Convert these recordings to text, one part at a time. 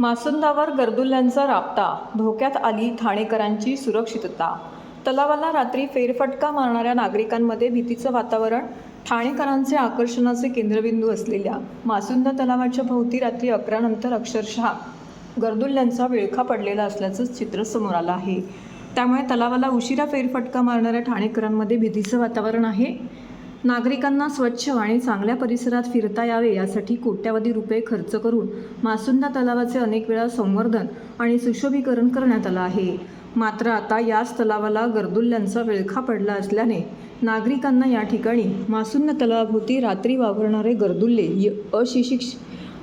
मासुंदावर गर्दुल्ल्यांचा राबता, धोक्यात आली ठाणेकरांची सुरक्षितता। तलावाला रात्री फेरफटका मारणाऱ्या नागरिकांमध्ये भीतीचं वातावरण। ठाणेकरांचे आकर्षणाचे केंद्रबिंदू असलेल्या मासुंदा तलावाच्या भोवती रात्री 11 नंतर अक्षरशः गर्दुल्ल्यांचा विळखा पडलेला असल्याचं चित्र समोर आलं आहे। त्यामुळे तलावाला उशिरा फेरफटका मारणाऱ्या ठाणेकरांमध्ये भीतीचं वातावरण आहे। नागरिकांना स्वच्छ आणि चांगल्या परिसरात फिरता यावे यासाठी कोट्यावधी रुपये खर्च करून मासुंदा तलावाचे अनेक वेळा संवर्धन आणि सुशोभीकरण करण्यात आलं आहे। मात्र आता याच तलावाला गर्दुल्ल्यांचा विळखा पडला असल्याने नागरिकांना या ठिकाणी मासुंदा तलावाभोवती रात्री वावरणारे गर्दुल्ले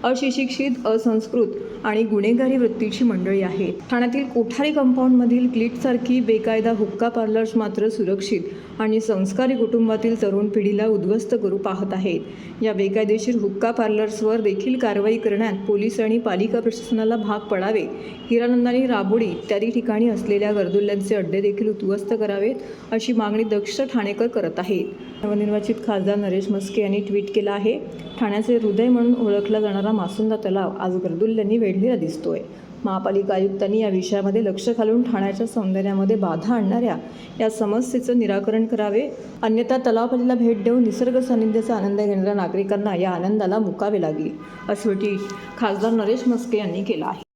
अशिक्षित, असंस्कृत आणि गुन्हेगारी वृत्तीची मंडळी आहेत। ठाण्यातील कोठारी कंपाऊंडमधील क्लिटसारखी बेकायदा हुक्का पार्लर्स मात्र सुरक्षित आणि संस्कारी कुटुंबातील तरुण पिढीला उद्ध्वस्त करू पाहत आहेत। या बेकायदेशीर हुक्का पार्लर्सवर देखील कारवाई करण्यात पोलीस आणि पालिका प्रशासनाला भाग पडावे। हिरानंदानी, राबोडी इत्यादी ठिकाणी असलेल्या गर्दुल्ल्यांचे अड्डे देखील उद्ध्वस्त करावेत, अशी मागणी दक्ष ठाणेकर करत आहेत। नवनिर्वाचित खासदार नरेश म्हस्के यांनी ट्विट केलं आहे, ठाण्याचे हृदय म्हणून ओळखला जाणारा मासुंदा तलाव आज गर्दुल्ल्यांनी वेढलेला दिसतोय। महापालिका आयुक्तांनी या विषयामध्ये लक्ष घालून ठाण्याच्या सौंदर्यामध्ये बाधा आणणाऱ्या या समस्येचं निराकरण करावे, अन्यथा तलावाला भेट देऊन निसर्ग सानिध्याचा आनंद घेणाऱ्या नागरिकांना या आनंदाला मुकावे लागेल, असं ट्विट खासदार नरेश म्हस्के यांनी केलं आहे।